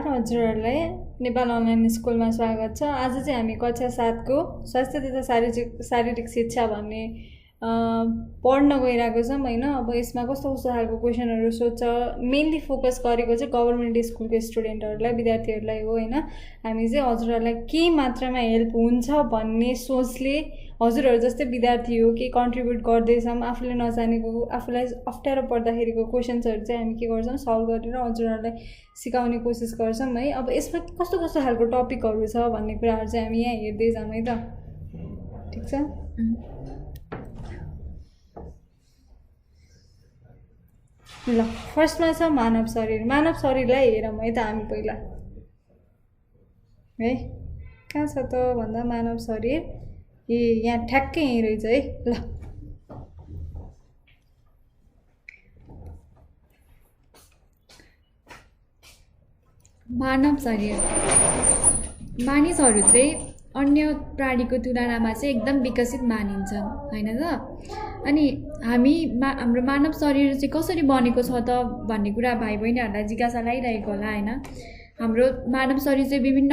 हजुरहरूलाई नेपाल अनलाइन स्कुलमा स्वागत छ। आज चाहिँ हामी कक्षा 7 को स्वास्थ्य तथा शारीरिक शिक्षा भन्ने पढ्न गइरहेको छौँ हैन। अब यसमा कस्तो कस्तो खालको क्वेशनहरू सोध्छ, मेनली फोकस गरेको चाहिँ गभर्नमेन्ट स्कुलको स्टुडेन्टहरूलाई, विद्यार्थीहरूलाई हो हैन। हामी चाहिँ हजुरहरूलाई के मात्रामा हेल्प हुन्छ भन्ने सोचले हजुरहरू जस्तै विद्यार्थी हो के कन्ट्रिब्युट गर्दैछौँ, आफूले नजानेको आफूलाई अप्ठ्यारो पर्दाखेरिको क्वेशन्सहरू चाहिँ हामी के गर्छौँ सल्भ गरेर हजुरहरूलाई सिकाउने कोसिस गर्छौँ है। अब यसमा कस्तो कस्तो खालको टपिकहरू छ भन्ने कुराहरू चाहिँ हामी यहाँ हेर्दै जाऊँ है त, ठिक छ। ल फर्स्टमा छ मानव शरीर। मानव शरीरलाई हेरौँ है त हामी पहिला है, कहाँ छ त भन्दा मानव शरीर ए यहाँ ठ्याक्कै यहीँ रहेछ है। ल मानव शरीर, मानिसहरू चाहिँ अन्य प्राणीको तुलनामा चाहिँ एकदम विकसित मानिन्छन् हैन त। अनि हाम्रो मानव शरीर चाहिँ कसरी बनेको छ त भन्ने कुरा भाइ बहिनीहरूलाई जिज्ञासा लागिरहेको होला हैन। हाम्रो मानव शरीर चाहिँ विभिन्न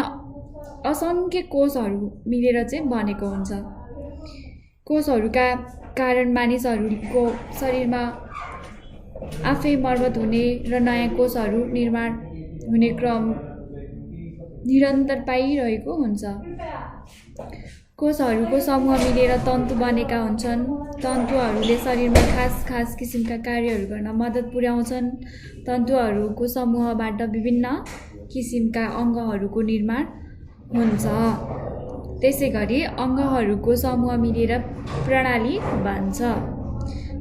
असङ्ख्य कोषहरू मिलेर चाहिँ बनेको हुन्छ। कोषहरूका कारण मानिसहरूको शरीरमा आफै मर्मत हुने र नयाँ कोषहरू निर्माण हुने क्रम निरन्तर पाइरहेको हुन्छ। कोषहरूको समूह मिलेर तन्तु बनेका हुन्छन्। तन्तुहरूले शरीरमा खास किसिमका कार्यहरू गर्न मद्दत पुर्याउँछन्। तन्तुहरूको समूहबाट विभिन्न किसिमका अङ्गहरूको निर्माण हुन्छ। त्यसै गरी अङ्गहरूको समूह मिलेर प्रणाली बन्छ।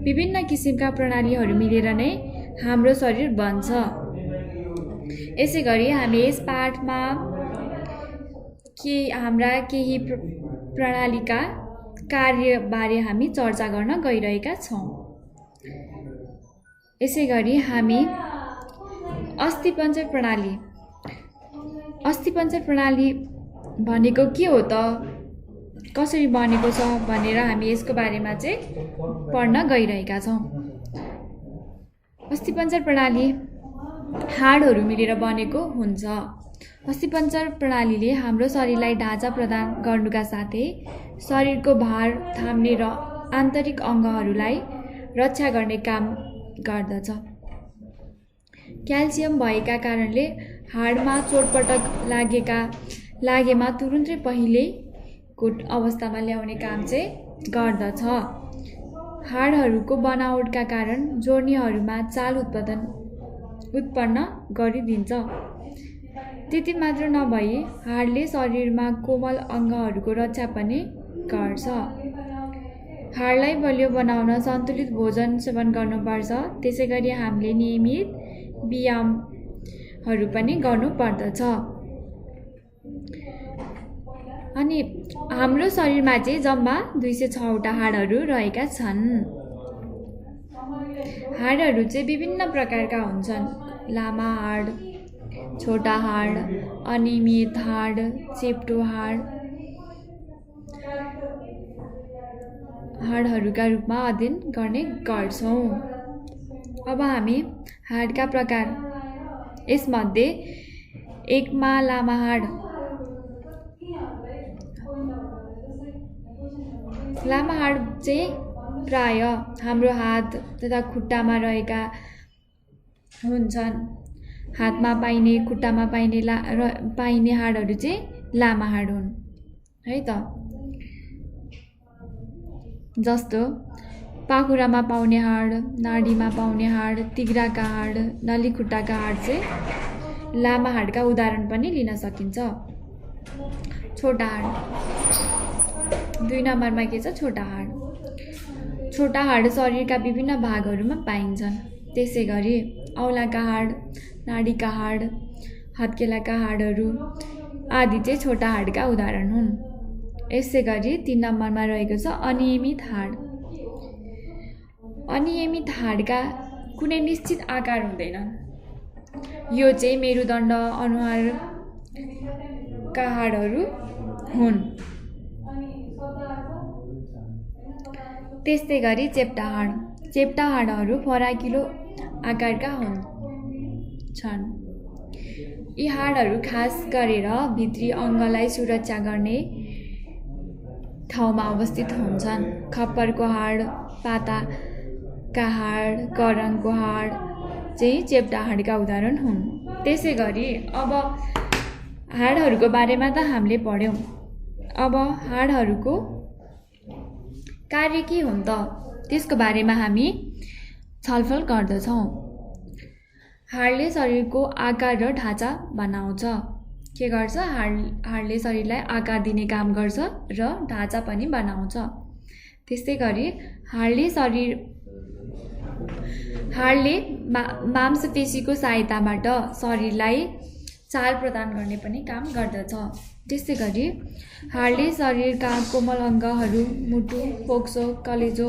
विभिन्न किसिमका प्रणालीहरू मिलेर नै हाम्रो शरीर बन्छ। यसै गरी हामी यस पाठमा हाम्रा केही प्रणालीका कार्यबारे हामी चर्चा गर्न गइरहेका छौँ। यसै गरी हामी अस्थिपञ्जर प्रणाली भनेको के हो त, कसरी बनेको छ भनेर हामी यसको बारेमा चाहिँ पढ्न गइरहेका छौँ। अस्थिपञ्जर प्रणाली हाडहरू मिलेर बनेको हुन्छ। अस्थिपञ्जर प्रणालीले हाम्रो शरीरलाई ढाँचा प्रदान गर्नुका साथै शरीरको भार थाम्ने र आन्तरिक अङ्गहरूलाई रक्षा गर्ने काम गर्दछ। क्याल्सियम भएका कारणले हाडमा चोटपटक लागेमा तुरुन्तै पहिलेको अवस्थामा ल्याउने काम चाहिँ गर्दछ। हाडहरूको बनावटका कारण जोर्नीहरूमा चाल उत्पन्न गरिदिन्छ। त्यति मात्र नभई हाडले शरीरमा कोमल अङ्गहरूको रक्षा पनि गर्छ। हाडलाई बलियो बनाउन सन्तुलित भोजन सेवन गर्नुपर्छ। त्यसै गरी हामीले नियमित व्यायामहरू पनि गर्नुपर्दछ। अनि हाम्रो शरीरमा चाहिँ जम्मा 206 वटा हाडहरू रहेका छन्। हाडहरू चाहिँ विभिन्न प्रकारका हुन्छन्। लामा हाड, छोटा हाड, अनियमित हाड, चेप्टो हाडहरूका रूपमा अध्ययन गर्ने गर्छौँ। अब हामी हाडका प्रकार, यसमध्ये एकमा लामा हाड। लामा हाड चाहिँ प्राय हाम्रो हात तथा खुट्टामा रहेका हुन्छन्। हातमा पाइने, खुट्टामा पाइने हाडहरू चाहिँ लामा हाड हुन् है त। जस्तो पाखुरामा पाउने हाड, नाडीमा पाउने हाड, तिघ्राका हाड, नलीखुट्टाका हाड चाहिँ लामा हाडका उदाहरण पनि लिन सकिन्छ। छोटा हाड 2 नम्बरमा के छ, छोटा हाड। छोटा हाड शरीरका विभिन्न भागहरूमा पाइन्छन्। त्यसै गरी औलाका हाड, नाडीका हाड, हत्केलाका हाडहरू आदि चाहिँ छोटा हाडका उदाहरण हुन्। यसै गरी 3 नम्बरमा रहेको छ अनियमित हाड। अनियमित हाडका कुनै निश्चित आकार हुँदैन। यो चाहिँ मेरुदण्ड अनुहारका हाडहरू हुन्। त्यस्तै गरी चेप्टा हाडहरू फराकिलो आकारका हुन्छन्। यी हाडहरू खास गरेर भित्री अङ्गलाई सुरक्षा गर्ने ठाउँमा अवस्थित हुन्छन्। खप्परको हाड, पाताका हाड, करङको हाड चाहिँ चेप्टा हाडका उदाहरण हुन्। त्यसै गरी अब हाडहरूको बारेमा त हामीले पढ्यौँ। अब हाडहरूको कार्य के हुन् त त्यसको बारेमा हामी छलफल गर्दछौँ। हाडले शरीरको आकार र ढाँचा बनाउँछ। के गर्छ? हाडले शरीरलाई आकार दिने काम गर्छ र ढाँचा पनि बनाउँछ। त्यस्तै गरी हाडले मांसपेशीको सहायताबाट शरीरलाई चाल प्रदान गर्ने पनि काम गर्दछ। त्यस्तै गरी हाडले शरीरका कोमल अङ्गहरू मुटु, फोक्सो, कलेजो,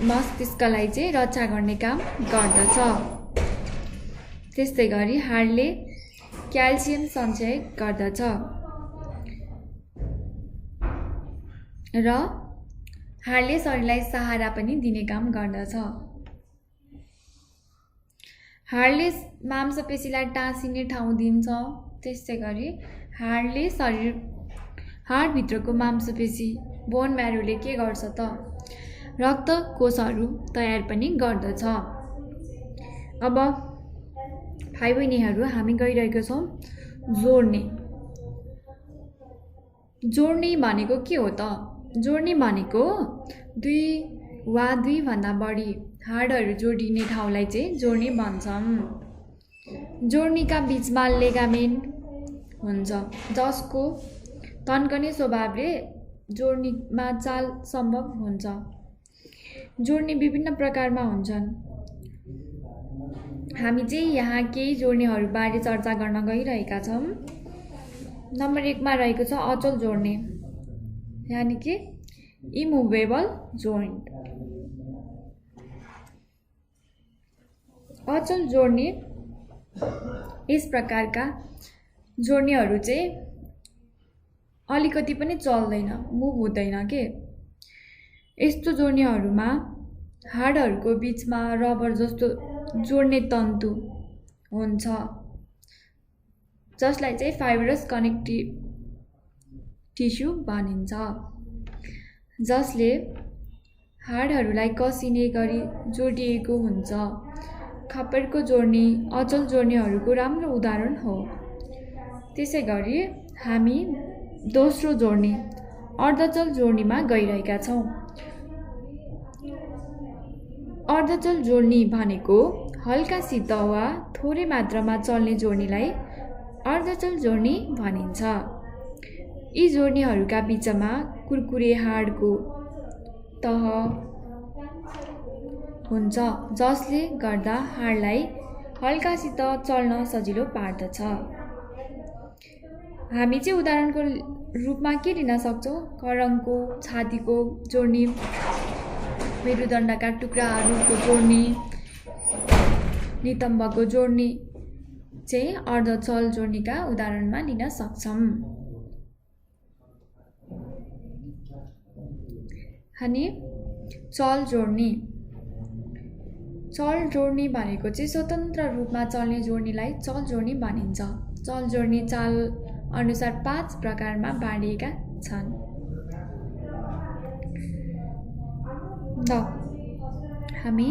मस्तिष्कलाई चाहिँ रक्षा गर्ने काम गर्दछ। त्यस्तै गरी हाडले क्याल्सियम सञ्चय गर्दछ र हाडले शरीरलाई सहारा पनि दिने काम गर्दछ। हाडले मांसपेशीलाई टाँसिने ठाउँ दिन्छ। त्यस्तै गरी हाडभित्रको मांसपेशी बोन म्यारोले के गर्छ त? रक्त कोषहरू तयार पनि गर्दछ। अब भाइ बहिनीहरू हामी गइरहेको छौँ जोड्ने भनेको के हो त? जोड्ने भनेको दुई वा दुईभन्दा बढी हाडहरू जोडिने ठाउँलाई चाहिँ जोड्ने भन्छौँ। जोड्नीका बिचमा लेगामेन्ट हुन्छ जसको तन्कने स्वभावले जोड्नीमा चाल सम्भव हुन्छ। जोड्नी विभिन्न प्रकारमा हुन्छन्। हामी चाहिँ यहाँ केही जोड्नीहरूबारे चर्चा गर्न गइरहेका छौँ। नम्बर 1 मा रहेको छ अचल जोड्नी, यानि कि इमुभेबल जोइन्ट। अचल जोड्नी यस प्रकारका जोड्नीहरू चाहिँ अलिकति पनि चल्दैन, मुभ हुँदैन के। यस्तो जोड्नीहरूमा हाडहरूको बिचमा रबर जस्तो जोड्ने तन्तु हुन्छ जसलाई चाहिँ फाइब्रस कनेक्टिभ टिस्यु भनिन्छ, जसले हाडहरूलाई कसिने गरी जोडिएको हुन्छ। खप्परको जोड्नी अचल जोड्नीहरूको राम्रो उदाहरण हो। त्यसै गरी हामी दोस्रो जोड्नी अर्धचल जोड्नीमा गइरहेका छौँ। अर्धचल जोड्नी भनेको हल्का शीत वा थोरै मात्रामा चल्ने जोड्नीलाई अर्धचल जोड्नी भनिन्छ। यी जोड्नीहरूका बिचमा कुरकुरे हाडको तह हुन्छ जसले गर्दा हाडलाई हल्कासित चल्न सजिलो पार्दछ। हामी चाहिँ उदाहरणको रूपमा के लिन सक्छौँ? करङको छातीको जोड्नी, मेरुदण्डका टुक्राहरूको जोड्नी, नितम्बको जोड्नी चाहिँ अर्धचल जोड्नीका उदाहरणमा लिन सक्छौँ। अनि चल जोड्नी भनेको चाहिँ स्वतन्त्र रूपमा चल्ने जोड्नीलाई चल जोड्नी भनिन्छ। चल जोड्नी चाल अनुसार 5 प्रकारमा बाँडिएका छन्। हामी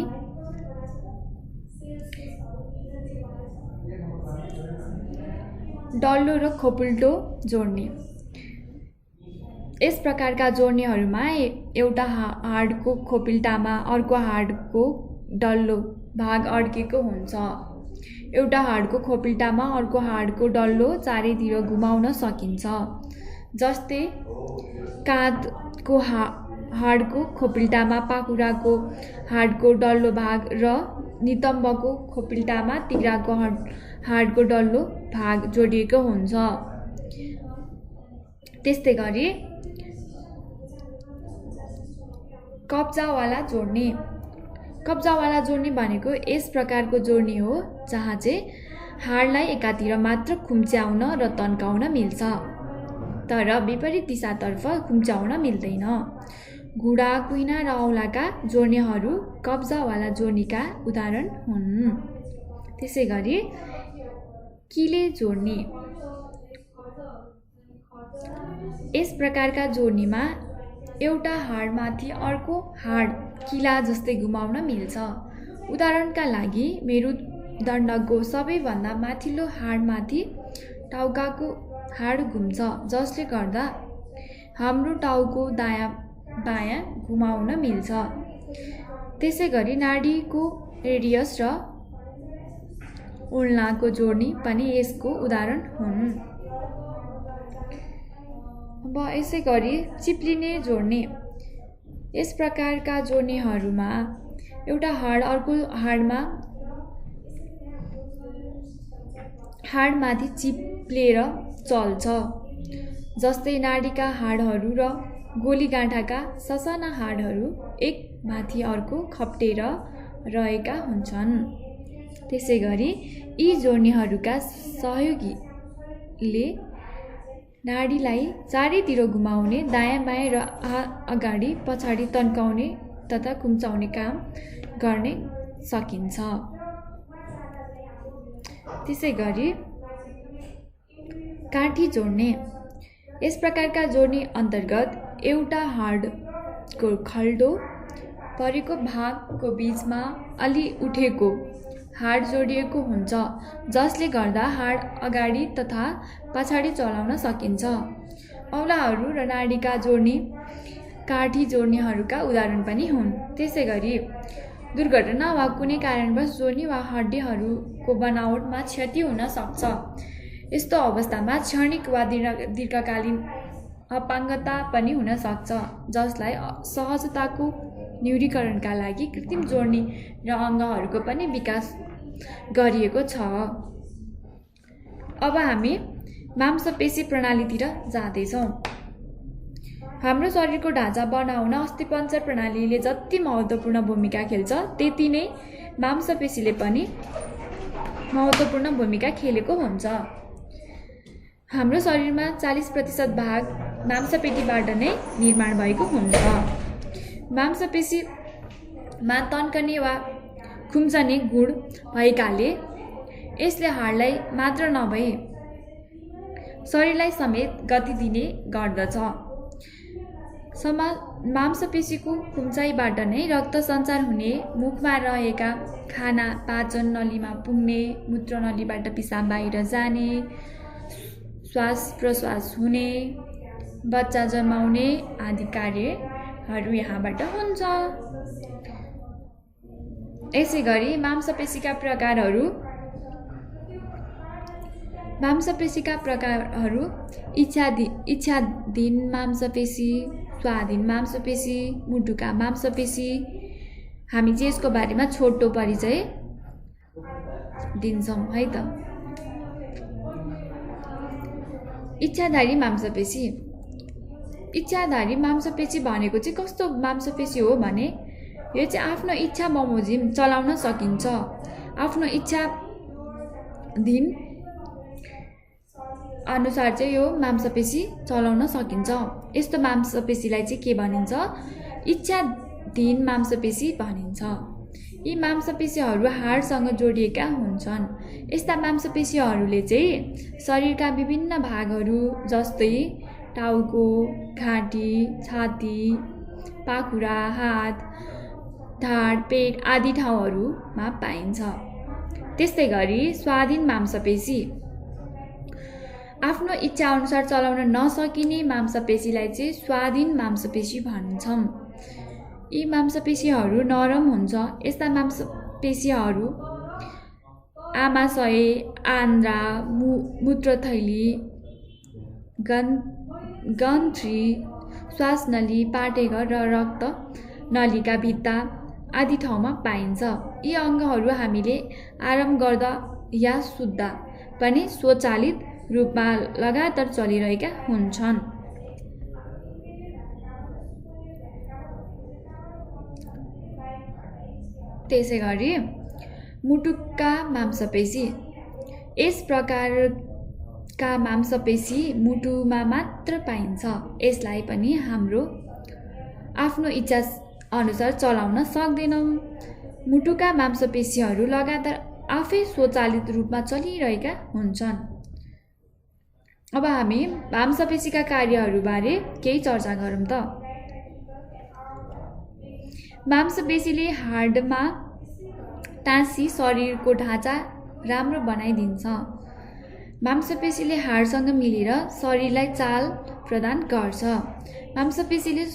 डल्लो र खोपुल्टो जोड्नी। यस प्रकारका जोड्नीहरूमा एउटा हाडको खोपिल्टामा अर्को हाडको डल्लो भाग अड्केको हुन्छ। एउटा हाडको खोपिल्टामा अर्को हाडको डल्लो चारैतिर घुमाउन सकिन्छ। जस्तै काँधको हाडको खोपिल्टामा पाखुराको हाडको डल्लो भाग र नितम्बको खोपिल्टामा तिघ्राको हाडको डल्लो भाग जोडिएको हुन्छ। त्यस्तै गरी कब्जावाला जोड्नी भनेको यस प्रकारको जोड्नी हो जहाँ चाहिँ हाडलाई एकातिर मात्र खुम्च्याउन र तन्काउन मिल्छ, तर विपरीत दिशातर्फ खुम्च्याउन मिल्दैन। घुँडा, कुइना र औलाका जोड्नीहरू कब्जावाला जोड्नीका उदाहरण हुन्। त्यसै गरी किले जोड्ने। यस प्रकारका जोड्नीमा एउटा हाडमाथि अर्को हाड किला जस्तै घुमाउन मिल्छ। उदाहरणका लागि मेरुदण्डको सबैभन्दा माथिल्लो हाडमाथि टाउकाको हाड घुम्छ, जसले गर्दा हाम्रो टाउको दायाँ बायाँ घुमाउन मिल्छ। त्यसैगरी नाडीको रेडियस र उल्नाको जोड्नी पनि यसको उदाहरण हुन्। अब यसै गरी चिप्लिने जोड्ने। यस प्रकारका जोड्नीहरूमा एउटा हाड अर्को हाडमाथि चिप्लेर चल्छ, जस्तै नाडीका हाडहरू र गोलीगाँठाका ससाना हाडहरू एक माथि अर्को खप्टेर रहेका हुन्छन्। त्यसैगरी यी जोड्नीहरूका सहयोगीले नाडीलाई चारैतिर घुमाउने, दायाँ बायाँ र अगाडि पछाडि तन्काउने तथा कुम्चाउने काम गर्ने सकिन्छ। त्यसैगरी काठी जोड्ने। यस प्रकारका जोड्नी अन्तर्गत एउटा हाडको खल्डो परेको भागको बीचमा अलि उठेको हाड जोडिएको हुन्छ, जसले गर्दा हाड अगाडि तथा पछाडि चलाउन सकिन्छ। औँलाहरू र नाडीका जोड्नी काठी जोड्नीहरूका उदाहरण पनि हुन्। त्यसैगरी दुर्घटना वा कुनै कारणवश जोड्नी वा हड्डीहरूको बनावटमा क्षति हुन सक्छ। यस्तो अवस्थामा क्षणिक वा दीर्घकालीन अपाङ्गता पनि हुन सक्छ, जसलाई सहजताको न्यूनीकरणका लागि कृत्रिम जोड्नी र अङ्गहरूको पनि विकास गरिएको छ। अब हामी मांसपेशी प्रणालीतिर जाँदैछौँ। हाम्रो शरीरको ढाँचा बनाउन अस्थिपञ्जर प्रणालीले जति महत्त्वपूर्ण भूमिका खेल्छ, त्यति नै मांसपेशीले पनि महत्त्वपूर्ण भूमिका खेलेको हुन्छ। हाम्रो शरीरमा 40% भाग मांसपेशीबाट नै निर्माण भएको हुन्छ। मांसपेशीमा तन्कने वा खुम्चने गुण भएकाले यसले हाडलाई मात्र नभई शरीरलाई समेत गति दिने गर्दछ। मांसपेशीको खुम्चाइबाट नै रक्त सञ्चार हुने, मुखमा रहेका खाना पाचन नलीमा पुग्ने, मूत्रनलीबाट पिसाब बाहिर जाने, श्वास प्रश्वास हुने, बच्चा जन्माउने आदि कार्यहरू यहाँबाट हुन्छ। यसै गरी मांसपेशीका प्रकारहरू इच्छाधीन मांसपेशी, स्वाधीन मांसपेशी, मुटुका मांसपेशी। हामी चाहिँ यसको बारेमा छोटो परिचय दिन्छौँ है त। इच्छाधारी मांसपेशी। इच्छाधारी मांसपेशी भनेको चाहिँ कस्तो मांसपेशी हो भने, यो चाहिँ आफ्नो इच्छा बमोजिम चलाउन सकिन्छ। आफ्नो इच्छाधीन अनुसार चाहिँ यो मांसपेशी चलाउन सकिन्छ। यस्तो मांसपेशीलाई चाहिँ के भनिन्छ? इच्छाधीन मांसपेशी भनिन्छ। यी मांसपेशीहरू हाडसँग जोडिएका हुन्छन्। यस्ता मांसपेशीहरूले चाहिँ शरीरका विभिन्न भागहरू जस्तै टाउको, घाँटी, छाती, पाखुरा, हात, ढाड, पेट आदि ठाउँहरूमा पाइन्छ। त्यस्तै गरी स्वाधीन मांसपेशी। आफ्नो इच्छा अनुसार चलाउन नसकिने मांसपेशीलाई चाहिँ स्वाधीन मांसपेशी भन्छौँ। यी मांसपेशीहरू नरम हुन्छ। यस्ता मांसपेशीहरू आमाशय, आन्द्रा, मूत्रथैली, गन्थ्री, श्वासनली, पाटेघर र रक्त नलीका भित्ता आदि ठाउँमा पाइन्छ। यी अङ्गहरू हामीले आराम गर्दा या सुत्दा पनि स्वचालित रूपमा लगातार चलिरहेका हुन्छन्। त्यसै गरी मुटुका मांसपेशी। यस प्रकारका मांसपेशी मुटुमा मात्र पाइन्छ। यसलाई पनि हाम्रो आफ्नो इच्छा अनुसार चलाउन सक्दैनौँ। मुटुका मांसपेशीहरू लगातार आफै स्वचालित रूपमा चलिरहेका हुन्छन्। अब हामी मांसपेशीका कार्यहरूबारे केही चर्चा गरौँ त। मांसपेशीले हाडमा टाँसी शरीरको ढाँचा राम्रो बनाइदिन्छ। मांसपेशीले हाडसँग मिलेर शरीरलाई चाल प्रदान गर्छ। मांसपेशीले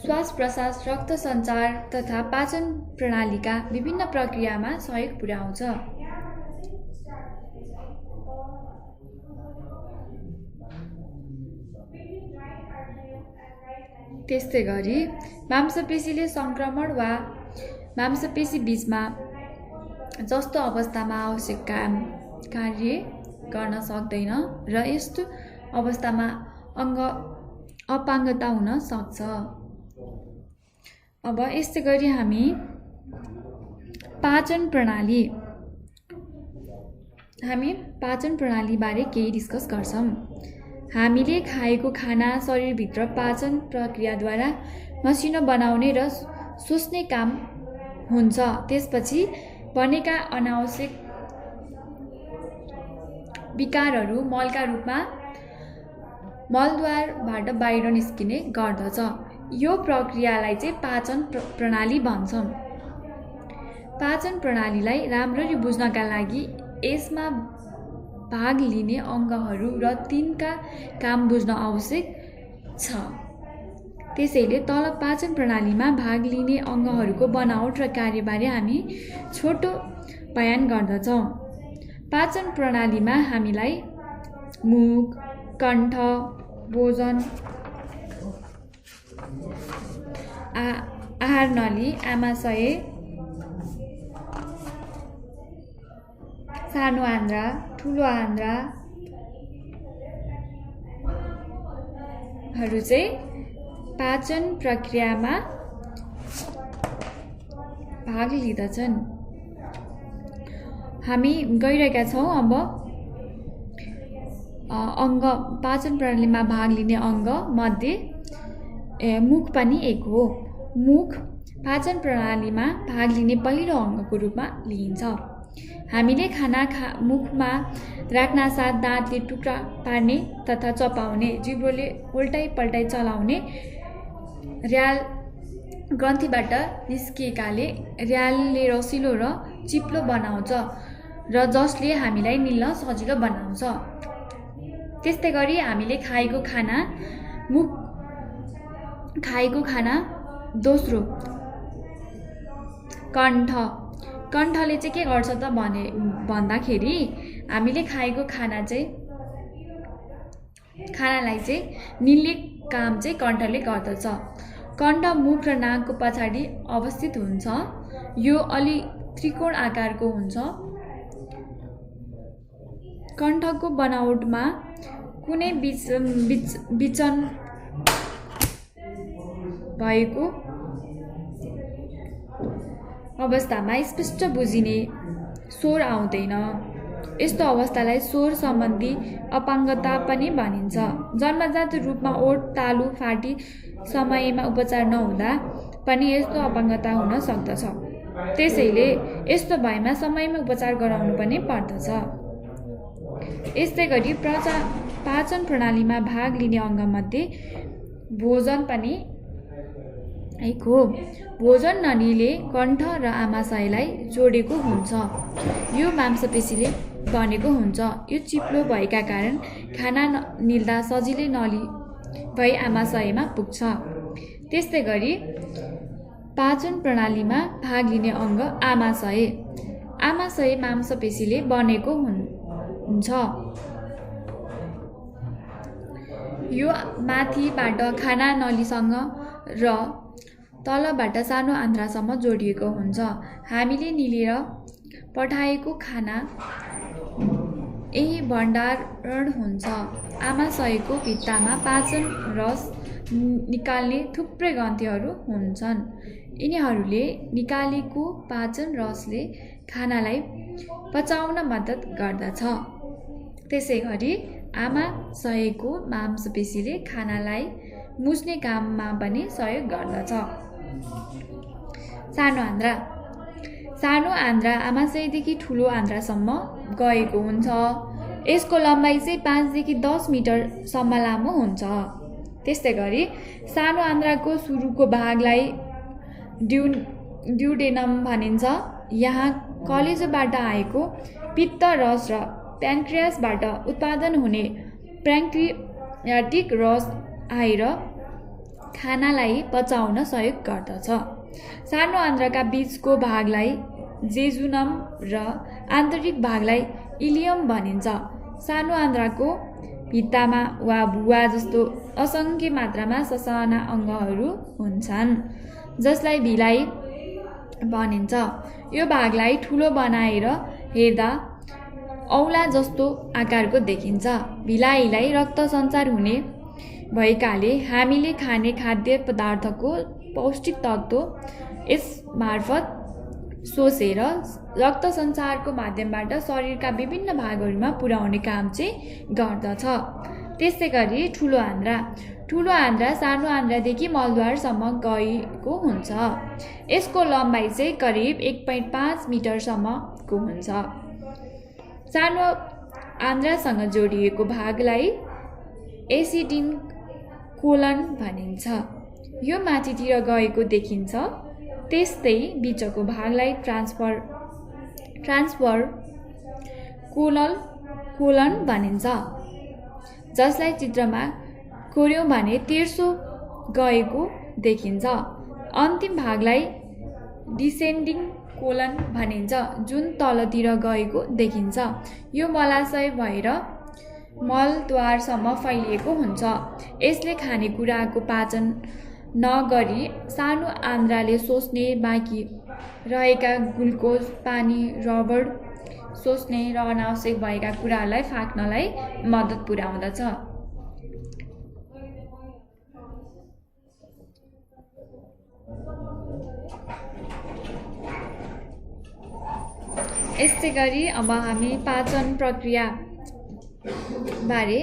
श्वास प्रश्वास, रक्त सञ्चार तथा पाचन प्रणालीका विभिन्न प्रक्रियामा सहयोग पुर्याउँछ। त्यस्तै गरी मांसपेशीले सङ्क्रमण वा मांसपेशी बीचमा जस्तो अवस्थामा आवश्यक कार्य गर्न सक्दैन र यस्तो अवस्थामा अपाङ्गता हुन सक्छ। अब यस्तै गरी हामी पाचन प्रणालीबारे केही डिस्कस गर्छौँ। हामीले खाएको खाना शरीरभित्र पाचन प्रक्रियाद्वारा मसिनो बनाउने र सोच्ने काम हुन्छ। त्यसपछि बनेका अनावश्यक विकारहरू मलका रूपमा मलद्वारबाट बाहिर निस्किने गर्दछ। यो प्रक्रियालाई चाहिँ पाचन प्रणाली भन्छौँ। पाचन प्रणालीलाई राम्ररी बुझ्नका लागि यसमा भाग लिने अङ्गहरू र तिनका काम बुझ्न आवश्यक छ। त्यसैले तल पाचन प्रणालीमा भाग लिने अङ्गहरूको बनावट र कार्यबारे हामी छोटो बयान गर्दछौँ। पाचन प्रणालीमा हामीलाई मुख, कण्ठ, भोजन, आहार नली, आमाशय, सानो आन्द्रा, ठुलो आन्द्राहरू चाहिँ पाचन प्रक्रियामा भाग लिँदछन्। हामी गइरहेका छौँ अब पाचन प्रणालीमा भाग लिने अङ्ग मध्ये मुख पनि एक हो। मुख पाचन प्रणालीमा भाग लिने पहिलो अङ्गको रूपमा लिइन्छ। हामीले खाना मुखमा राख्न साथ दाँतले टुक्रा पार्ने तथा चपाउने, जिब्रोले उल्टाइ पल्टाइ चलाउने, र्याल ग्रन्थीबाट निस्किएकाले र्यालले रसिलो र चिप्लो बनाउँछ र जसले हामीलाई निल्न सजिलो बनाउँछ। त्यस्तै गरी हामीले खाएको खाना दोस्रो कण्ठले चाहिँ के गर्छ त भन्दाखेरि हामीले खाएको खानालाई चाहिँ निल्ने काम चाहिँ कण्ठले गर्दछ। कण्ठ मुख र नाकको पछाडि अवस्थित हुन्छ। यो अलि त्रिकोण आकारको हुन्छ। कण्ठको बनावटमा कुनै विचन भएको अवस्थामा स्पष्ट बुझिने स्वर आउँदैन। यस्तो अवस्थालाई स्वर सम्बन्धी अपाङ्गता पनि भनिन्छ। जन्मजात रूपमा ओठ तालु फाटी समयमा उपचार नहुँदा पनि यस्तो अपाङ्गता हुन सक्दछ। त्यसैले यस्तो भएमा समयमा उपचार गराउनु पनि पर्दछ। यस्तै गरी पाचन प्रणालीमा भाग लिने अङ्गमध्ये भोजन पनि एक हो। भोजन नलीले कण्ठ र आमाशयलाई जोडेको हुन्छ। यो मांसपेशीले बनेको हुन्छ। यो चिप्लो भएका कारण खाना निल्दा सजिलै नली भई आमाशयमा पुग्छ। त्यस्तै गरी पाचन प्रणालीमा भाग लिने अङ्ग आमाशय मांसपेशीले बनेको हुन्छ। यो माथिबाट खाना नलीसँग र तलबाट सानो आन्द्रासम्म जोडिएको हुन्छ। हामीले निलेर पठाएको खाना यही भण्डारण हुन्छ। आमाशयको भित्तामा पाचन रस निकाल्ने थुप्रै ग्रन्थीहरू हुन्छन्। यिनीहरूले निकालेको पाचन रसले खानालाई पचाउन मद्दत गर्दछ। त्यसै गरी आमाशयको मांसपेशीले खानालाई मुस्ने काममा पनि सहयोग गर्दछ। सानो आन्द्रा आमाशयदेखि ठुलो आन्द्रासम्म गएको हुन्छ। यसको लम्बाइ चाहिँ 5 देखि 10 मिटरसम्म लामो हुन्छ। त्यस्तै गरी सानो आन्द्राको सुरुको भागलाई ड्युडेनम भनिन्छ। यहाँ कलेजोबाट आएको पित्त रस र प्यान्क्रियासबाट उत्पादन हुने प्यान्क्रियाटिक रस आएर खानालाई पचाउन सहयोग गर्दछ। सानो आन्द्राका बीचको भागलाई जेजुनम र आन्तरिक भागलाई इलियम भनिन्छ। सानो आन्द्राको भित्तामा वा भुवा जस्तो असङ्ख्य मात्रामा ससाना अङ्गहरू हुन्छन् जसलाई भिलाइ भनिन्छ। यो भागलाई ठुलो बनाएर हेर्दा औला जस्तो आकारको देखिन्छ। भिलाइलाई रक्त सञ्चार हुने भएकाले हामीले खाने खाद्य पदार्थको पौष्टिक तत्त्व यस मार्फत सोसेर रक्त सञ्चारको माध्यमबाट शरीरका विभिन्न भागहरूमा पुर्याउने काम चाहिँ गर्दछ। त्यस्तै गरी ठुलो आन्द्रा सानो आन्द्रादेखि मलद्वारसम्म गएको हुन्छ। यसको लम्बाइ चाहिँ करिब 1.5 मिटरसम्मको हुन्छ। सानो आन्द्रासँग जोडिएको भागलाई एसिडिन कोलन भनिन्छ। यो माथितिर गएको देखिन्छ। त्यस्तै बिचको भागलाई ट्रान्सफर कोलन भनिन्छ, जसलाई चित्रमा कोर्यौँ भने तेर्सो गएको देखिन्छ। अन्तिम भागलाई डिसेन्डिङ कोलन भनिन्छ, जुन तलतिर गएको देखिन्छ। यो मलाशय भएर मलद्वारसम्म फैलिएको हुन्छ। यसले खानेकुराको पाचन नगरी सानो आन्द्राले सोच्ने बाँकी रहेका ग्लुकोज, पानी, रबर सोच्ने र अनावश्यक भएका कुराहरूलाई फ्याँक्नलाई मद्दत पुर्याउँदछ। यस्तै गरी अब हामी पाचन प्रक्रिया बारे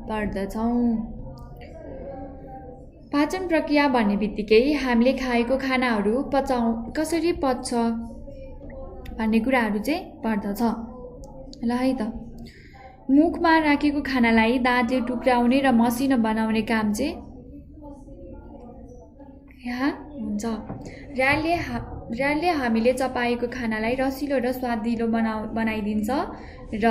पढ्दछौँ। पाचन प्रक्रिया भन्ने बित्तिकै हामीले खाएको खानाहरू कसरी पच्छ भन्ने कुराहरू चाहिँ पर्दछ। ल है त, मुखमा राखेको खानालाई दाँतले टुक्राउने र मसिनो बनाउने काम चाहिँ यहाँ हुन्छ। र्यालले हामीले चपाएको खानालाई रसिलो र स्वादिलो बनाइदिन्छ र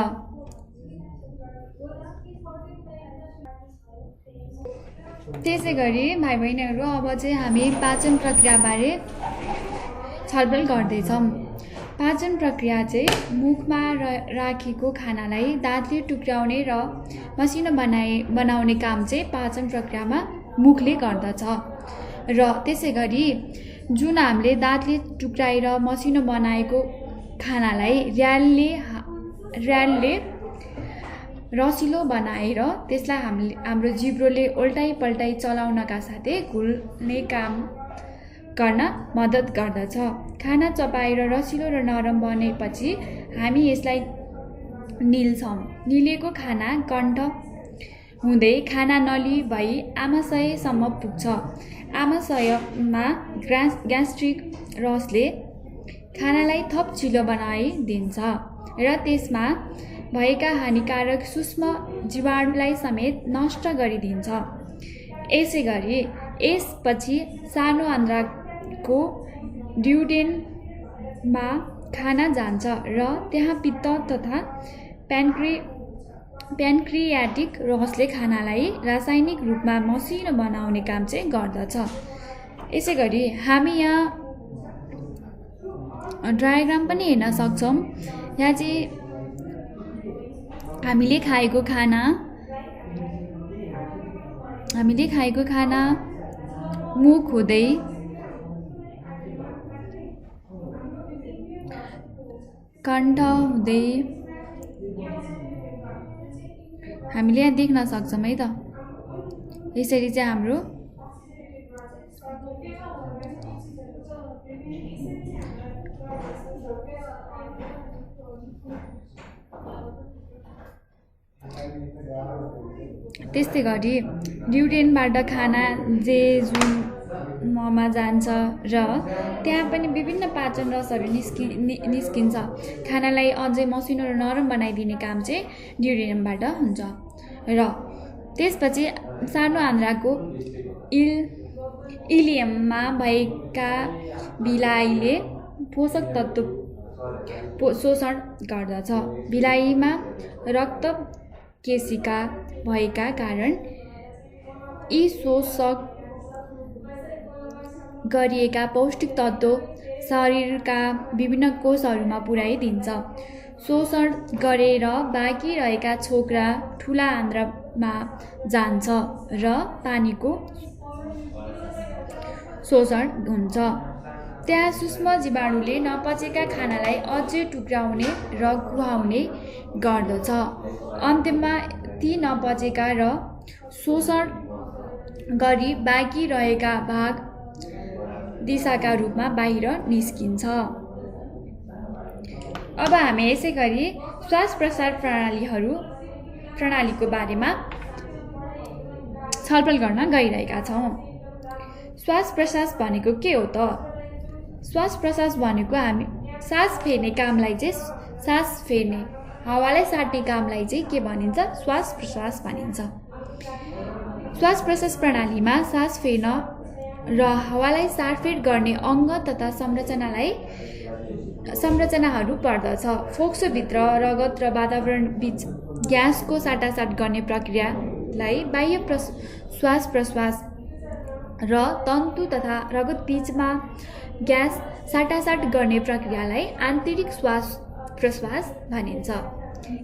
त्यसै गरी भाइ बहिनीहरू अब चाहिँ हामी पाचन प्रक्रियाबारे छलफल गर्दैछौँ। पाचन प्रक्रिया चाहिँ मुखमा राखेको खानालाई दाँतले टुक्राउने र मसिनो बनाउने काम चाहिँ पाचन प्रक्रियामा मुखले गर्दछ। र त्यसै गरी जुन हामीले दाँतले टुक्राएर मसिनो बनाएको खानालाई र्यालले रसिलो बनाएर त्यसलाई हाम्रो जिब्रोले उल्टाइ पल्टाइ चलाउनका साथै घुल्ने काम गर्न मद्दत गर्दछ। खाना चपाएर रसिलो र नरम बनेपछि हामी यसलाई निल्छौँ। निलेको खाना कण्ठ हुँदै खाना नली भई आमाशयसम्म पुग्छ। आमाशयमा ग्यास्ट्रिक रसले खानालाई थप छिलो बनाइदिन्छ र त्यसमा भएका हानिकारक सूक्ष्म जीवाणुलाई समेत नष्ट गरिदिन्छ। यसै गरी यसपछि सानो आन्द्राको ड्युडेनमा खाना जान्छ र त्यहाँ पित्त तथा प्यान्क्रियाटिक रसले खानालाई रासायनिक रूपमा मसिनो बनाउने काम चाहिँ गर्दछ। यसै गरी हामी यहाँ डायग्राम पनि हेर्न सक्छौँ। यहाँ चाहिँ हामीले खाएको खाना मुख हुँदै कण्ठ हुँदै हामीले यहाँ देख्न सक्छौँ है त। यसरी चाहिँ हाम्रो त्यस्तै गरी ड्युडेनबाट खाना ममा जान्छ र त्यहाँ पनि विभिन्न पाचन रसहरू निस्किन्छ। खानालाई अझै मसिनो र नरम बनाइदिने काम चाहिँ ड्युडेनमबाट हुन्छ। र त्यसपछि सानो आन्द्राको इलियममा भएका बिलाइले पोषक तत्त्व शोषण गर्दछ। बिलाइमा रक्त केशिका भएका कारण यी शोषक गरिएका पौष्टिक तत्त्व शरीरका विभिन्न कोषहरूमा पुर्याइदिन्छ। शोषण गरेर बाँकी रहेका छोक्रा ठुला आन्द्रामा जान्छ र पानीको शोषण हुन्छ। त्यहाँ सूक्ष्म जीवाणुले नपचेका खानालाई अझै टुक्राउने र कुहाउने गर्दछ। अन्त्यमा ती नपचेका र शोषण गरी बाँकी रहेका भाग दिशाका रूपमा बाहिर निस्किन्छ। अब हामी यसै गरी श्वास प्रश्वास प्रणालीको बारेमा छलफल गर्न गइरहेका छौँ। श्वास प्रश्वास भनेको के हो त? श्वास प्रश्वास भनेको हामी सास फेर्ने कामलाई चाहिँ सास फेर्ने, हावालाई साट्ने कामलाई चाहिँ के भनिन्छ? श्वास प्रश्वास भनिन्छ। श्वास प्रश्वास प्रणालीमा सास फेर्न र हावालाई साटफेर गर्ने अङ्ग तथा संरचनाहरू पर्दछ। फोक्सोभित्र रगत र वातावरण बीच ग्यासको साटासाट गर्ने प्रक्रियालाई बाह्य श्वास प्रश्वास र तन्तु तथा रगत बीचमा ग्यास साटासाट गर्ने प्रक्रियालाई आन्तरिक श्वास प्रश्वास भनिन्छ।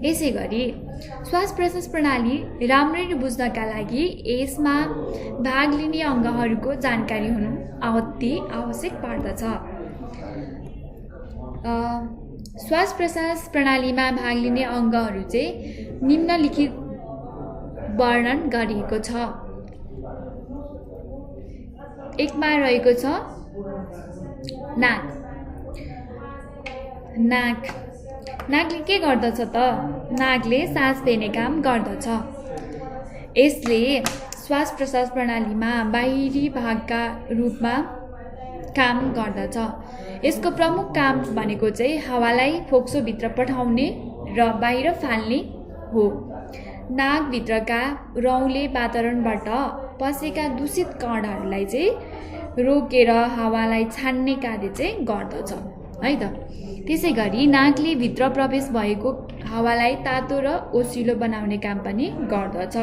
यसै गरी श्वास प्रश्वास प्रणाली राम्ररी बुझ्नका लागि यसमा भाग लिने अङ्गहरूको जानकारी हुनु अति आवश्यक पर्दछ। श्वास प्रश्वास प्रणालीमा भाग लिने अङ्गहरू चाहिँ निम्नलिखित वर्णन गरिएको छ। एकमा रहेको छ नाकले के गर्दछ त? नाकले सास फेर्ने काम गर्दछ। यसले श्वास प्रश्वास प्रणालीमा बाहिरी भागका रूपमा काम गर्दछ। यसको प्रमुख काम भनेको चाहिँ हावालाई फोक्सोभित्र पठाउने र बाहिर फाल्ने हो। नाकभित्रका रौँले वातावरणबाट पसेका दूषित कणहरूलाई चाहिँ रोकेर हावालाई छान्ने कार्य चाहिँ गर्दछ है त। त्यसै गरी नाकले भित्र प्रवेश भएको हावालाई तातो र ओसिलो बनाउने काम पनि गर्दछ।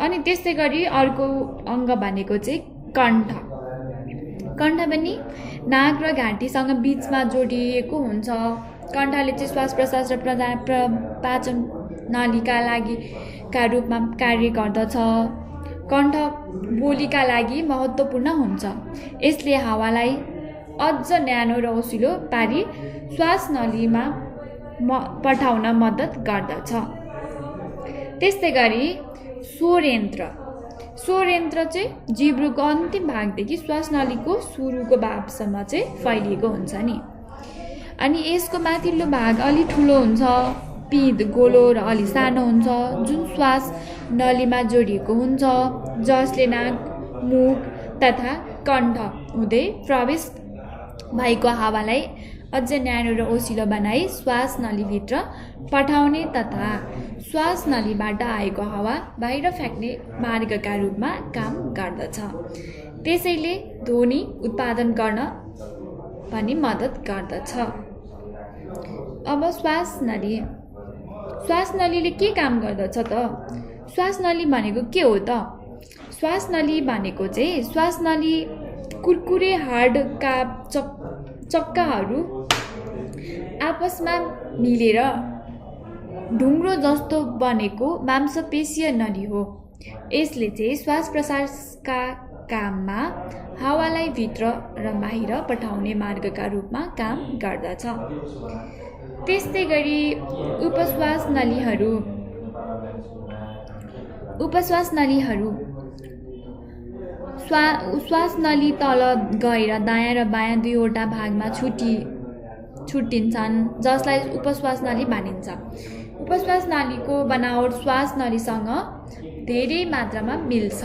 अनि त्यसै गरी अर्को अङ्ग भनेको चाहिँ कण्ठ पनि नाक र घाँटीसँग बिचमा जोडिएको हुन्छ। कण्ठले चाहिँ श्वास प्रश्वास र पाचन नलीका लागिका रूपमा कार्य गर्दछ। कण्ठ बोलीका लागि महत्त्वपूर्ण हुन्छ। यसले हावालाई अझ न्यानो र ओसिलो पारी श्वास नलीमा पठाउन मद्दत गर्दछ। त्यस्तै गरी स्वरयन्त्र चाहिँ जिब्रोको अन्तिम भागदेखि श्वास नलीको सुरुको भागसम्म चाहिँ फैलिएको हुन्छ नि। अनि यसको माथिल्लो भाग अलि ठुलो हुन्छ, पिँध गोलो र अलि सानो हुन्छ, जुन श्वास नलीमा जोडिएको हुन्छ, जसले नाक, मुख तथा कण्ठ हुँदै प्रवेश भएको हावालाई अझ न्यानो र ओसिलो बनाई श्वास नलीभित्र पठाउने तथा श्वास नलीबाट आएको हावा बाहिर फ्याँक्ने मार्गका रूपमा काम गर्दछ। त्यसैले ध्वनि उत्पादन गर्न पनि मद्दत गर्दछ। अब श्वास नलीले के काम गर्दछ त? श्वास नली भनेको के हो त? श्वास नली भनेको चाहिँ श्वास नली कुरकुरे हाडका चक्काहरू आपसमा मिलेर ढुङ्ग्रो जस्तो बनेको मांसपेशीय नली हो। यसले चाहिँ श्वास प्रश्वासका काममा हावालाई भित्र र बाहिर पठाउने मार्गका रूपमा काम गर्दछ। त्यस्तै गरी उपश्वास नलीहरू श्वास नली तल गएर दायाँ र बायाँ दुईवटा भागमा छुट्टिन्छन्, जसलाई उपश्वास नली भनिन्छ। उपश्वास नलीको बनावट श्वास नलीसँग धेरै मात्रामा मिल्छ,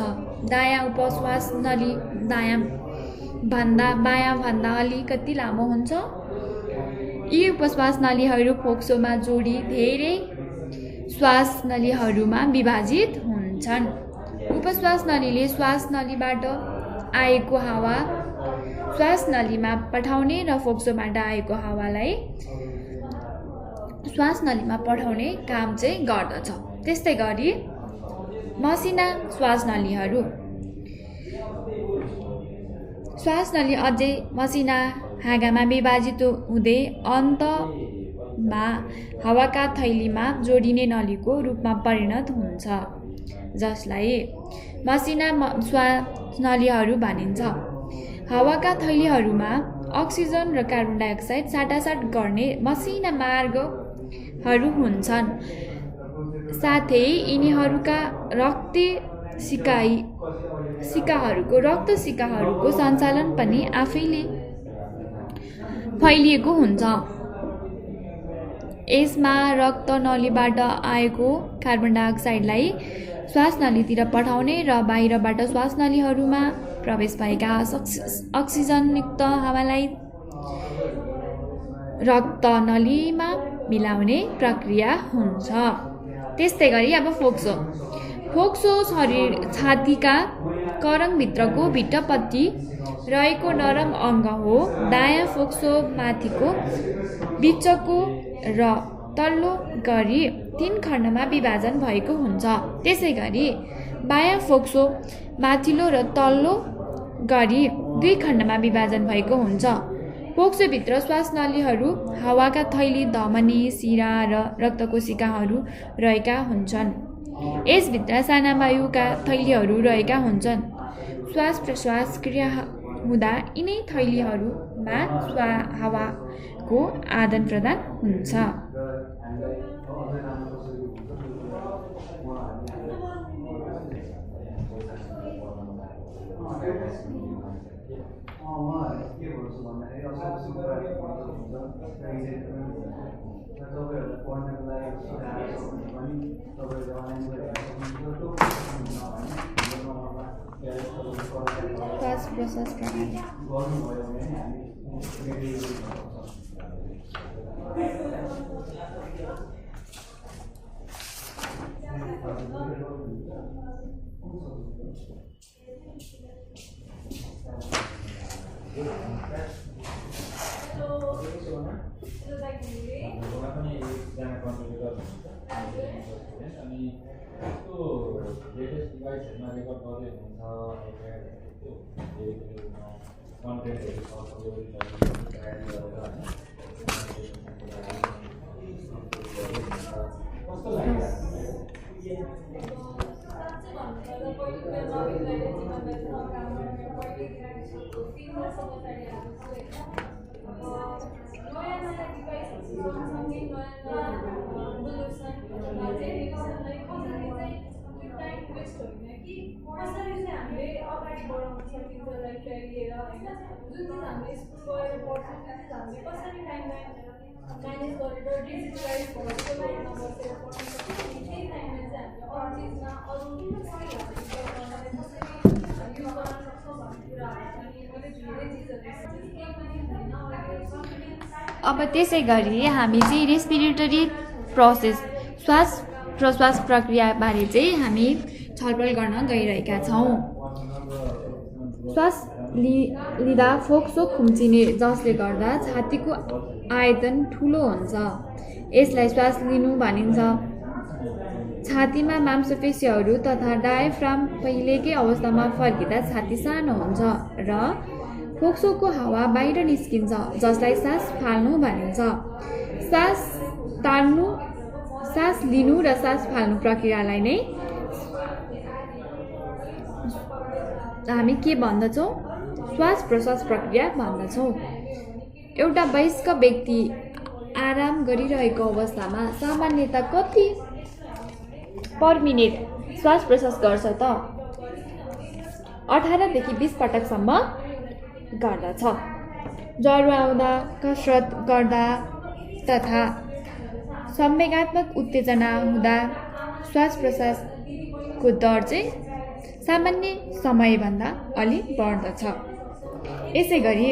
दायाँ उपश्वास नली बायाँ भन्दा अलिकति लामो हुन्छ। यी उपश्वास नलीहरू फोक्सोमा जोडी धेरै श्वास नलीहरूमा विभाजित हुन्छन्। उपश्वास नलीले श्वास नलीबाट आएको हावा श्वास नलीमा पठाउने र फोक्सोबाट आएको हावालाई श्वास नलीमा पठाउने काम चाहिँ गर्दछ। त्यस्तै गरी मसिना श्वास नलीहरू श्वास नली अझै मसिना हाँगामा विभाजित हुँदै अन्तमा हावाका थैलीमा जोडिने नलीको रूपमा परिणत हुन्छ, जसलाई मसिना श्वास नलीहरू भनिन्छ। हावाका थैलीहरूमा अक्सिजन र कार्बन डाइअक्साइड साटासाट गर्ने मसिना मार्गहरू हुन्छन्। साथै यिनीहरूका रक्त सिकाहरूको सञ्चालन पनि आफैले फैलिएको हुन्छ। यसमा रक्त नलीबाट आएको कार्बन डाइअक्साइडलाई श्वास नलीतिर पठाउने र बाहिरबाट श्वास नलीहरूमा प्रवेश भएका अक्सिजनयुक्त हावालाई रक्त नलीमा मिलाउने प्रक्रिया हुन्छ। त्यस्तै गरी अब फोक्सो शरीर छातीका करङभित्रको भित्तापट्टि रहेको नरम अङ्ग हो। दायाँ फोक्सो माथिको बिचको र तल्लो गरी 3 खण्डमा विभाजन भएको हुन्छ। त्यसै गरी बायाँ फोक्सो माथिल्लो र तल्लो गरी 2 खण्डमा विभाजन भएको हुन्छ। फोक्सोभित्र श्वास नलीहरू, हावाका थैली, धमनी, शिरा र रक्तकोशिकाहरू रहेका हुन्छन्। यसभित्र साना वायुका थैलीहरू रहेका हुन्छन्। श्वास प्रश्वास क्रिया हुँदा यिनै थैलीहरूमा हावाको आदान प्रदान हुन्छ। श्वास प्रश्वास प्रणाली अब त्यसै गरी हामी चाहिँ रेस्पिरेटरी प्रोसेस श्वास प्रश्वास प्रक्रियाबारे चाहिँ हामी छलफल गर्न गइरहेका छौँ। श्वास लिँदा फोक्सो खुम्चिने, जसले गर्दा छातीको आयतन ठुलो हुन्छ। यसलाई श्वास लिनु भनिन्छ। छातीमा मांसपेशीहरू तथा डायफ्राम पहिलेकै अवस्थामा फर्किँदा छाती सानो हुन्छ र फोक्सोको हावा बाहिर निस्किन्छ, जसलाई सास फाल्नु भनिन्छ। सास लिनु र सास फाल्नु प्रक्रियालाई नै हामी के भन्दछौँ? श्वास प्रश्वास प्रक्रिया भन्दछौँ। एउटा वयस्क व्यक्ति आराम गरिरहेको अवस्थामा सामान्यतः कति पर मिनेट श्वास प्रश्वास गर्छ त? 18 देखि 20 पटकसम्म गर्दछ। ज्वरो आउँदा, कसरत गर्दा तथा संवेगात्मक उत्तेजना हुँदा श्वास प्रश्वासको दर चाहिँ सामान्य समयभन्दा अलि बढ्दछ। यसै गरी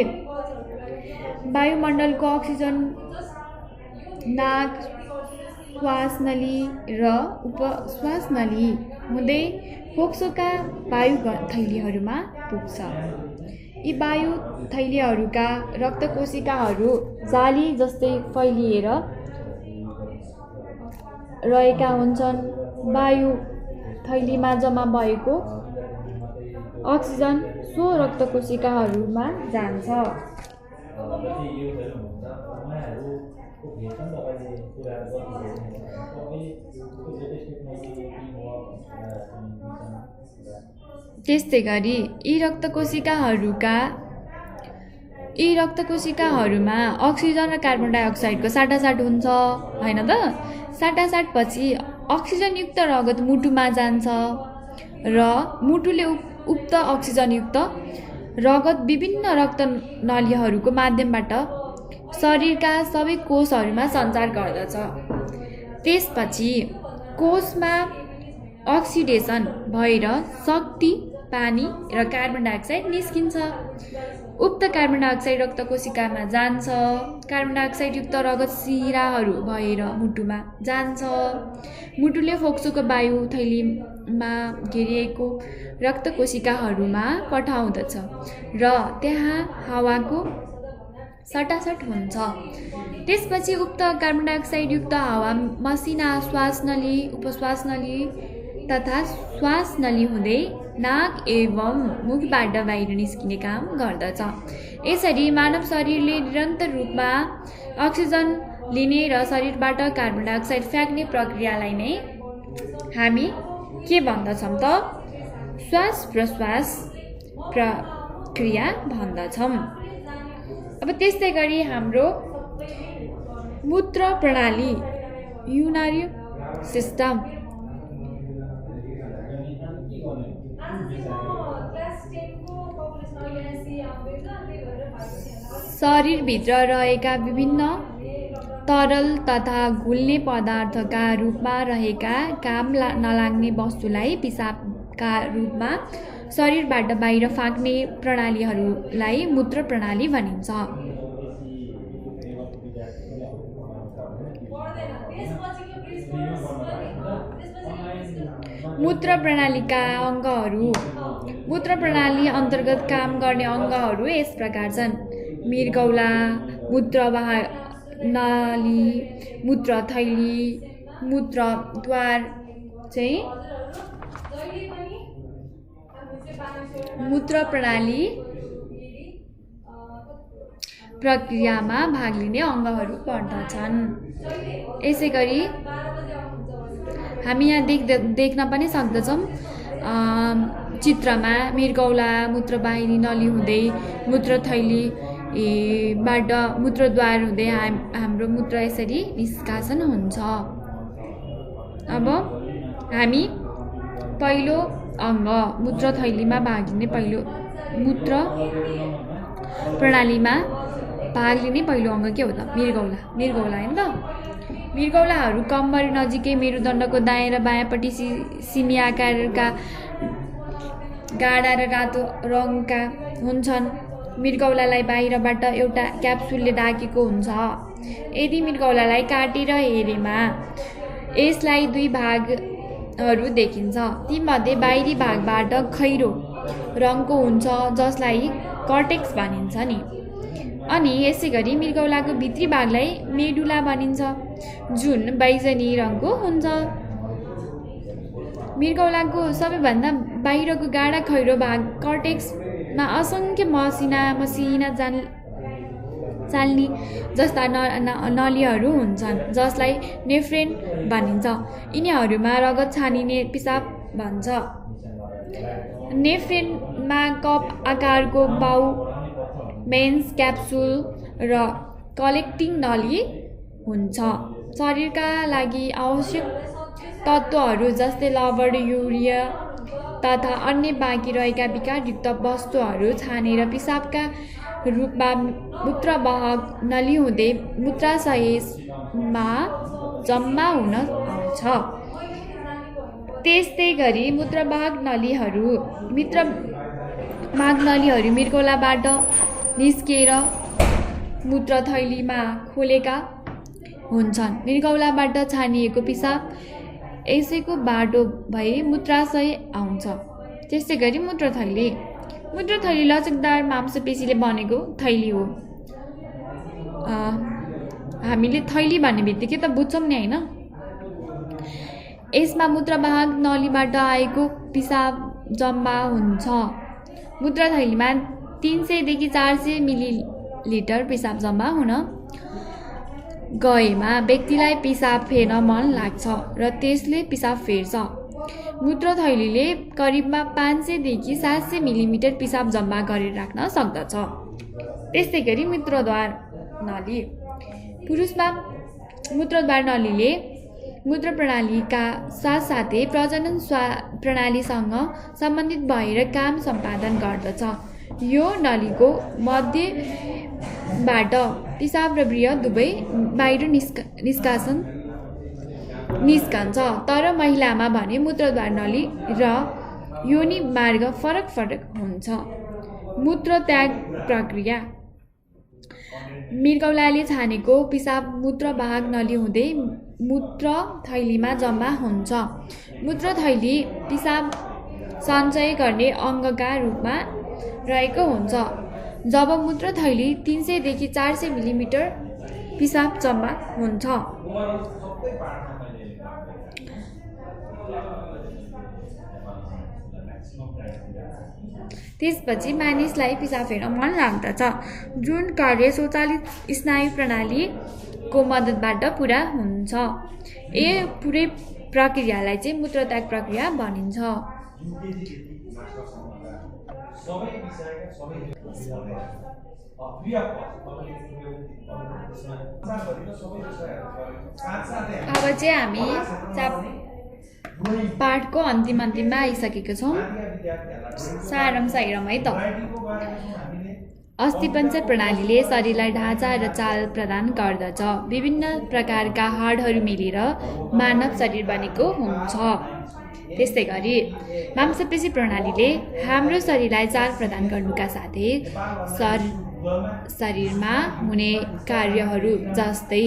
वायुमण्डलको अक्सिजन नाक, श्वासनली र उपश्वासनली हुँदै फोक्सोका वायु थैलीहरूमा पुग्छ। यी वायु थैलीहरूका रक्तकोशिकाहरू जाली जस्तै फैलिएर रहेका हुन्छन्। वायु थैलीमा जम्मा भएको अक्सिजन सो रक्तकोशिकाहरूमा जान्छ। त्यस्तै गरी यी रक्तकोशिकाहरूमा अक्सिजन र कार्बन डाइअक्साइडको साटासाट हुन्छ, होइन त? साटासाट पछि अक्सिजनयुक्त रगत मुटुमा जान्छ र मुटुले उक्त अक्सिजनयुक्त रगत विभिन्न रक्तनलीहरूको माध्यमबाट शरीरका सबै कोषहरूमा सञ्चार गर्दछ। त्यसपछि कोषमा अक्सिडेसन भएर शक्ति, पानी र कार्बन डाइअक्साइड निस्किन्छ। उक्त कार्बन डाइअक्साइड रक्तकोशिकामा जान्छ। कार्बन डाइअक्साइडयुक्त रगत सिराहरू भएर मुटुमा जान्छ। मुटुले फोक्सोको वायु थैलीमा घेरिएको रक्तकोशिकाहरूमा पठाउँदछ र त्यहाँ हावाको सटासट हुन्छ। त्यसपछि उक्त कार्बन डाइअक्साइडयुक्त हावा मसिना श्वासनली, उपश्वासनली तथा श्वासनली हुँदै नाक एवं मुखबाट बाहिर निस्किने काम गर्दछ। यसरी मानव शरीरले निरन्तर रूपमा अक्सिजन लिने र शरीरबाट कार्बन डाइअक्साइड फ्याँक्ने प्रक्रियालाई नै हामी के भन्दछौँ त? श्वास प्रश्वास प्रक्रिया भन्दछौँ। अब त्यस्तै गरी हाम्रो मूत्र प्रणाली, युरिनरी सिस्टम, शरीरभित्र रहेका विभिन्न तरल तथा घुल्ने पदार्थका रूपमा रहेका काम नलाग्ने वस्तुलाई पिसाबका रूपमा शरीरबाट बाहिर फ्याँक्ने प्रणालीहरूलाई मूत्र प्रणाली भनिन्छ। मूत्र प्रणालीका अङ्गहरू, मूत्र प्रणाली अन्तर्गत काम गर्ने अङ्गहरू यस प्रकार छन्: मृगौला, मूत्रवाहिनी, मूत्र थैली, मूत्रद्वार चाहिँ मूत्र प्रणाली प्रक्रियामा भाग लिने अङ्गहरू पर्दछन्। यसै गरी हामी यहाँ देख्न पनि सक्दछौँ चित्रमा मृगौला, मूत्रवाहिनी नली हुँदै मूत्र थैलीबाट मूत्रद्वार हुँदै हाम्रो मूत्र यसरी निष्कासन हुन्छ। अब हामी पहिलो अङ्ग मूत्र थैलीमा भाग लिने पहिलो मूत्र प्रणालीमा भाग लिने पहिलो अङ्ग के हो त? मृगौला होइन त? मृगौलाहरू कम्मर नजिकै मेरुदण्डको दायाँ र बायाँपट्टि सिमी आकारका गाढा र रातो रङका हुन्छन्। मृगौलालाई बाहिरबाट एउटा क्याप्सुलले ढाकेको हुन्छ। यदि मृगौलालाई काटेर हेरेमा यसलाई दुई भागहरू देखिन्छ। तीमध्ये बाहिरी भागबाट खैरो रङको हुन्छ जसलाई कर्टेक्स भनिन्छ नि। अनि यसै गरी मृगौलाको भित्री भागलाई मेडुला भनिन्छ जुन बैजनी रङको हुन्छ। मृगौलाको सबैभन्दा बाहिरको गाढा खैरो भाग कर्टेक्समा असङ्ख्य मसिना चाल्नी जस्ता नलीहरू हुन्छन् जसलाई नेफ्रेन भनिन्छ। यिनीहरूमा रगत छानिने पिसाब भन्छ। नेफ्रेनमा कप आकारको बाउ, मेन्स क्याप्सुल र कलेक्टिङ नली हुन्छ। शरीरका लागि आवश्यक तत्त्वहरू जस्तै लवण, युरिया तथा अन्य बाँकी रहेका विकारयुक्त वस्तुहरू छानेर पिसाबका रूपमा मूत्रवाहक नली हुँदै मूत्राशयमा जम्मा हुन आउँछ। त्यस्तै गरी मूत्रवाहक नलीहरू मृगौलाबाट निस्केर मूत्रथैलीमा खोलेका हुन्छन्। मृगौलाबाट छानिएको पिसाब यसैको बाटो भई मूत्राशय आउँछ। त्यस्तै गरी मूत्रथैली लचकदार मांसपेशीले बनेको थैली हो। हामीले थैली भन्ने बित्तिकै त बुझ्छौँ नि होइन। यसमा मूत्रवाहक नलीबाट आएको पिसाब जम्मा हुन्छ। मूत्रथैलीमा 300 देखि 400 मिलिलिटर पिसाब जम्मा हुन गएमा व्यक्तिलाई पिसाब फेर्न मन लाग्छ र त्यसले पिसाब फेर्छ। मूत्रथैलीले करिबमा 500 देखि 700 मिलिमिटर पिसाब जम्मा गरेर राख्न सक्दछ। त्यस्तै गरी मूत्रद्वार नली पुरुषमा मूत्रद्वार नलीले मूत्र प्रणालीका साथसाथै प्रजनन प्रणालीसँग सम्बन्धित भएर काम सम्पादन गर्दछ। यो नलीको मध्यबाट पिसाब र वृय दुवै बाहिर निस्कन्छ। तर महिलामा भने मूत्रद्वार नली र योनि मार्ग फरक हुन्छ। मूत्रत्याग प्रक्रिया मृगौलाले छानेको पिसाब मूत्रवाहक नली हुँदै मूत्रथैलीमा जम्मा हुन्छ। मूत्रथैली पिसाब सञ्चय गर्ने अङ्गका रूपमा रहेको हुन्छ। जब मूत्रथैली 300 देखि 400 मिलिमिटर पिसाब जम्मा हुन्छ त्यसपछि मानिसलाई पिसाब फेर्न मन लाग्दछ, जुन कार्य स्वचालित स्नायु प्रणालीको मद्दतबाट पुरा हुन्छ। यो पुरै प्रक्रियालाई चाहिँ मूत्रत्याग प्रक्रिया भनिन्छ। अब चाहिँ हामी पाठको अन्तिममा आइसकेका छौँ। सारम है त। अस्थिपञ्जर प्रणालीले शरीरलाई ढाँचा र चाल प्रदान गर्दछ। विभिन्न प्रकारका हाडहरू मिलेर मानव शरीर बनेको हुन्छ। त्यस्तै गरी मांसपेशी प्रणालीले हाम्रो शरीरलाई चाल प्रदान गर्नुका साथै शरीरमा हुने कार्यहरू जस्तै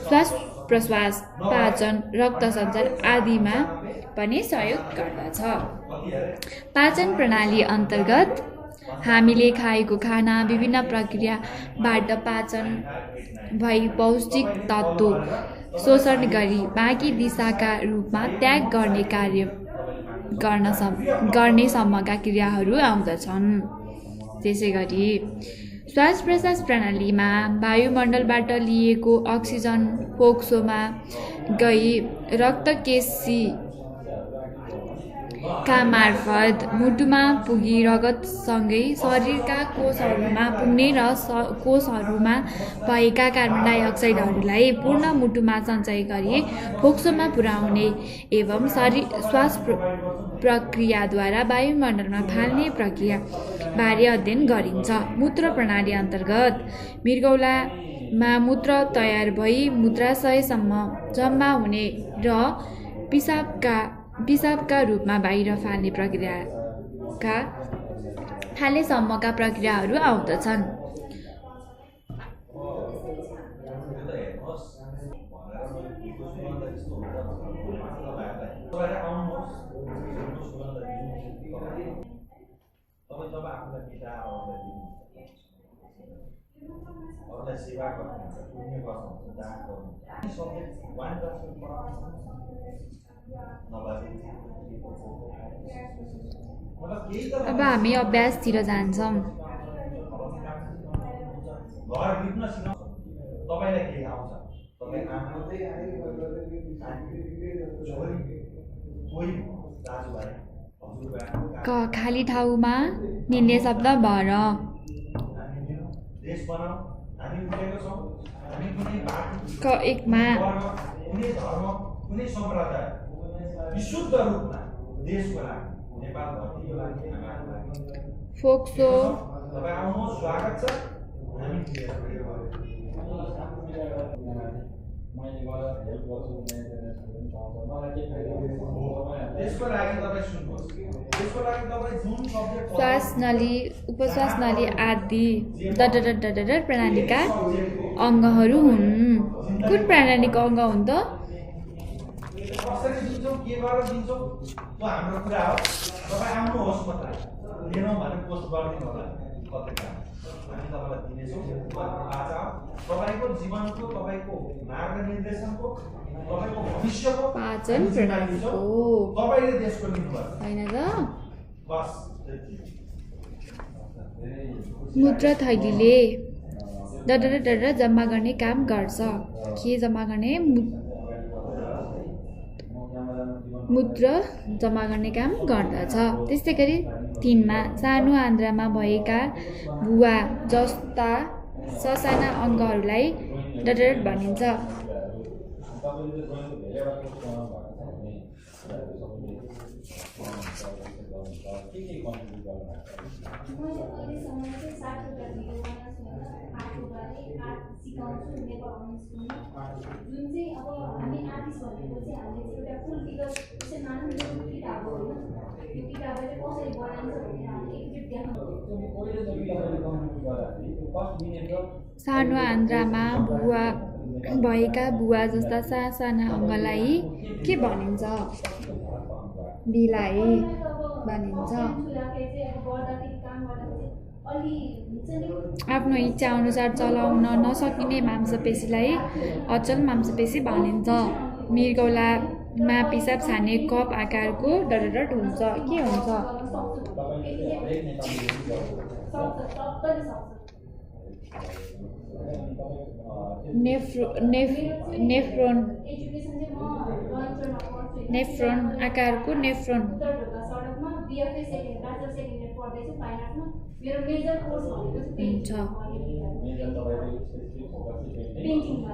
श्वास प्रश्वास, पाचन, रक्त सञ्चार आदिमा पनि सहयोग गर्दछ। पाचन प्रणाली अन्तर्गत हामीले खाएको खाना विभिन्न प्रक्रियाबाट पाचन भई पौष्टिक तत्त्व शोषण गरी बाँकी दिशाका रूपमा त्याग गर्ने कार्य गर्ने सम्मका क्रियाहरू आउँदछन्। त्यसै गरी श्वास प्रश्वास प्रणालीमा वायुमण्डलबाट लिएको अक्सिजन फोक्सोमा गई रक्तकेशीका मार्फत मुटुमा पुगी रगतसँगै शरीरका कोषहरूमा पुग्ने र कोषहरूमा भएका कार्बन डाइअक्साइडहरूलाई पूर्ण मुटुमा सञ्चय गरी फोक्सोमा पुर्याउने एवं श्वास प्रक्रियाद्वारा वायुमण्डलमा फाल्ने प्रक्रिया बारे अध्ययन गरिन्छ। मूत्र प्रणाली अन्तर्गत मृगौलामा मूत्र तयार भई मूत्राशयसम्म जम्मा हुने र पिसाबका रूपमा बाहिर फाल्ने प्रक्रियाका फाल्नेसम्मका प्रक्रियाहरू आउँदछन्। अब हामी अभ्यासतिर जान्छौँ। क खाली ठाउँमा मिल्ने शब्द भर। क एकमा फोक्सो त्यसको लागि तपाईँ सुन्नुहोस्, त्यसको लागि तपाईँ जुन सब्जेक्ट श्वास नली उपश्वास नली आदि डडडडडडड प्रणालीका अङ्गहरू हुन्। कुन प्रणालीको अङ्ग हुन् त? कसरी दिन्छौँ, के गरेर दिन्छौँ, त्यो हाम्रो कुरा हो। तपाईँ आउनुहोस् मात्र, लिनौँ भने पोस्ट गरिदिनु होला पत्रिका, हामी तपाईँलाई दिनेछौँ। आज तपाईँको जीवनको, तपाईँको मार्ग निर्देशनको, तपाईँको भविष्यको पाचन प्रणालीको तपाईँले देशको लिनुभयो होइन त? बस। मूत्रथैलीले डडडडड जम्मा गर्ने काम गर्छ। के जम्मा गर्ने? मूत्र जम्मा गर्ने काम गर्दछ। त्यस्तै गरी 3 मा सानो आन्द्रामा भएका भुवा जस्ता ससाना अङ्गहरूलाई डडडड भनिन्छ। जुन चाहिँ अब हामी आर्टिस्ट भनेको चाहिँ हामीले चाहिँ एउटा फुल फिगर जस्तै मानौँ न किताब हो होइन, यो किताबलाई चाहिँ कसरी बनाइन्छ भनेर हामीले एकचोटि देखाउनु। सानो आन्द्रामा भुवा भएका भुवा जस्ता सासाना अङ्गलाई के भनिन्छ? बिलाई भनिन्छ। आफ्नो इच्छा अनुसार चलाउन नसकिने मांसपेशीलाई अचल मांसपेशी भनिन्छ। मृगौलामा पिसाब छाने कप आकारको डडडड हुन्छ। के हुन्छ? नेफ्रोन आकारको नेफ्रोन। मेरो मेजर कोर्स भनेको चाहिँ पेन्टिङमा